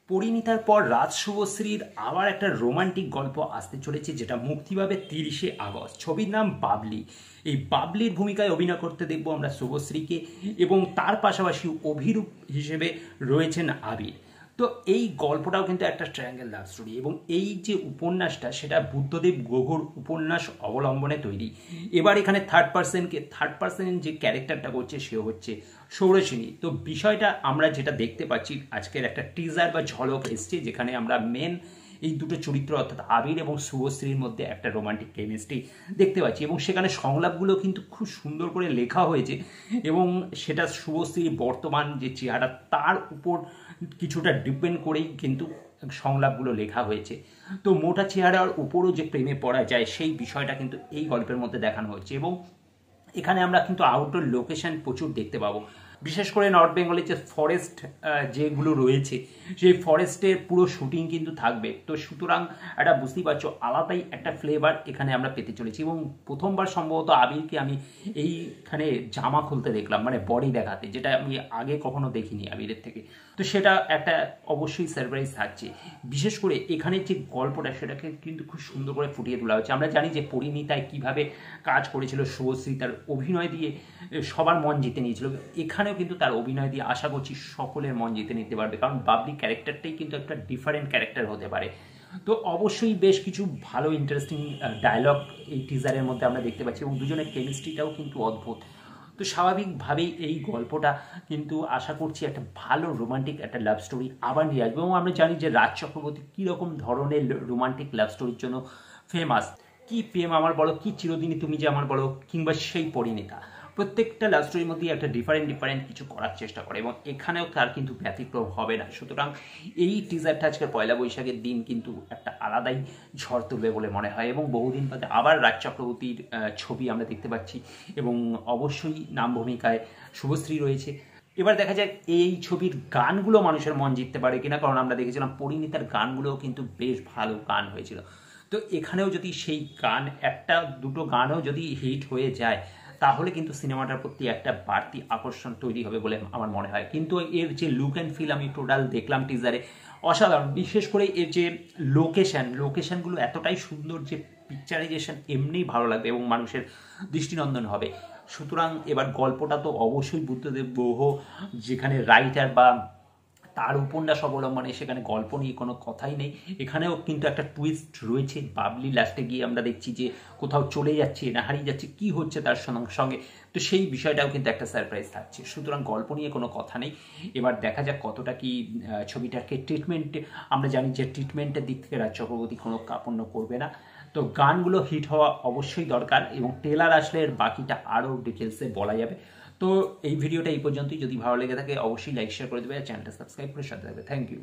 পরিণীতার পর রাজ শুভশ্রীর আবার একটা রোমান্টিক গল্প আসতে চলেছে, যেটা মুক্তি পাবে 30শে আগস্ট। ছবির নাম বাবলি। এই বাবলির ভূমিকায় অভিনয় করতে দেখবো আমরা শুভশ্রীকে, এবং তার পাশাপাশি অভিরূপ হিসেবে রয়েছেন আবির। তো এই গল্পটাও কিন্তু একটা ট্রায়াঙ্গেল লাভ স্টোরি, এবং এই যে উপন্যাসটা সেটা বুদ্ধদেব গুহর উপন্যাস অবলম্বনে তৈরি। এবার এখানে থার্ড পার্সন যে ক্যারেক্টারটা করছে সে হচ্ছে সৌরসিনী। তো বিষয়টা আমরা যেটা দেখতে পাচ্ছি, আজকের একটা টিজার বা ঝলক এসছে, যেখানে আমরা মেন এই দুটো চরিত্র অর্থাৎ আবির এবং শুভশ্রীর মধ্যে একটা রোমান্টিক কেমিস্ট্রি দেখতে পাচ্ছি, এবং সেখানে সংলাপগুলো কিন্তু খুব সুন্দর করে লেখা হয়েছে, এবং সেটা শুভশ্রীর বর্তমান যে চেহারা তার উপর কিছুটা ডিপেন্ড করেই কিন্তু সংলাপগুলো লেখা হয়েছে। তো মোটা চেহারার উপরও যে প্রেমে পড়া যায় সেই বিষয়টা কিন্তু এই গল্পের মধ্যে দেখানো হচ্ছে, এবং এখানে আমরা কিন্তু আউটডোর লোকেশন প্রচুর দেখতে পাবো। বিশেষ করে নর্থ বেঙ্গলের যে ফরেস্ট যেগুলো রয়েছে সেই ফরেস্টের পুরো শুটিং কিন্তু থাকবে। তো সুতরাং একটা বুঝতেই পারছো আলাদাই একটা ফ্লেভার এখানে আমরা পেতে চলেছি, এবং প্রথমবার সম্ভবত আবিরকে আমি এইখানে জামা খুলতে দেখলাম, মানে বডি দেখাতে, যেটা আমি আগে কখনো দেখিনি আবিরের থেকে। তো সেটা একটা অবশ্যই সারপ্রাইজ থাকছে। বিশেষ করে এখানে যে গল্পটা সেটাকে কিন্তু খুব সুন্দর করে ফুটিয়ে তোলা হচ্ছে। আমরা জানি যে পরিণীতায় কিভাবে কাজ করেছিল শুভশ্রী, তার অভিনয় দিয়ে সবার মন জিতে নিয়েছিল। এখানেও কিন্তু তার অভিনয় দিয়ে আশা করছি সকলের মন জিতে নিতে পারবে, কারণ বাবলি ক্যারেক্টারটাই কিন্তু একটা ডিফারেন্ট ক্যারেক্টার হতে পারে। তো অবশ্যই বেশ কিছু ভালো ইন্টারেস্টিং ডায়লগ এই টিজারের মধ্যে আমরা দেখতে পাচ্ছি, এবং দুজনের কেমিস্ট্রিটাও কিন্তু অদ্ভুত। তো স্বাভাবিকভাবেই এই গল্পটা কিন্তু আশা করছি একটা ভালো রোমান্টিক একটা লাভ স্টোরি আবার নিয়ে আসবে, এবং আমরা জানি যে রাজ চক্রবর্তী কীরকম ধরনের রোমান্টিক লাভ স্টোরির জন্য ফেমাস। কি প্রেম আমার বলো, কি চিরদিনই তুমি যে আমার বলো, কিংবা সেই পরিণীতা, প্রত্যেকটা লাভ স্টোরির মধ্যে একটা ডিফারেন্ট কিছু করার চেষ্টা করে, এবং এখানেও তার কিন্তু ব্যতিক্রম হবে না। সুতরাং এই টিজারটা আজকের পয়লা বৈশাখের দিন কিন্তু একটা আলাদাই ঝড় তুলবে বলে মনে হয়, এবং বহুদিন বাদে আবার রাজ চক্রবর্তীর ছবি আমরা দেখতে পাচ্ছি, এবং অবশ্যই নাম ভূমিকায় শুভশ্রী রয়েছে। এবার দেখা যাক এই ছবির গানগুলো মানুষের মন জিততে পারে কিনা, কারণ আমরা দেখেছিলাম পরিণীতার গানগুলোও কিন্তু বেশ ভালো গান হয়েছিল। তো এখানেও যদি সেই গান একটা দুটো গানও যদি হিট হয়ে যায়, তাহলে কিন্তু সিনেমাটার প্রতি একটা বাড়তি আকর্ষণ তৈরি হবে বলে আমার মনে হয়। কিন্তু এর যে লুক অ্যান্ড ফিল আমি টোটাল দেখলাম টিজারে, অসাধারণ। বিশেষ করে এর যে লোকেশনগুলো এতটাই সুন্দর যে পিকচারাইজেশন এমনিই ভালো লাগবে এবং মানুষের দৃষ্টিনন্দন হবে। সুতরাং এবার গল্পটা তো অবশ্যই বুদ্ধদেব গুহ যেখানে রাইটার বা তার উপন্যাস অবলম্বনে, সেখানে গল্প নিয়ে কোনো কথাই নেই। এখানেও কিন্তু একটা টুইস্ট রয়েছে। বাবলি লাস্টে গিয়ে আমরা দেখছি যে কোথাও চলে যাচ্ছে না হারিয়ে যাচ্ছে, কি হচ্ছে তার সঙ্গে। তো সেই বিষয়টাও কিন্তু একটা সারপ্রাইজ থাকছে। সুতরাং গল্প নিয়ে কোনো কথা নেই। এবার দেখা যাক কতটা কি ছবিটাকে ট্রিটমেন্টে, আমরা জানি যে ট্রিটমেন্টের দিক থেকে রাজ চক্রবর্তী কোনো কাপড় করবে না। তো গানগুলো হিট হওয়া অবশ্যই দরকার, এবং ট্রেলার আসলে এর বাকিটা আরও ডিটেলসে বলা যাবে। তো এই ভিডিওটা এই পর্যন্তই। যদি ভালো লেগে থাকে অবশ্যই লাইক শেয়ার করে দেবে, চ্যানেলটা সাবস্ক্রাইব করে সাথে থাকবে। Thank you.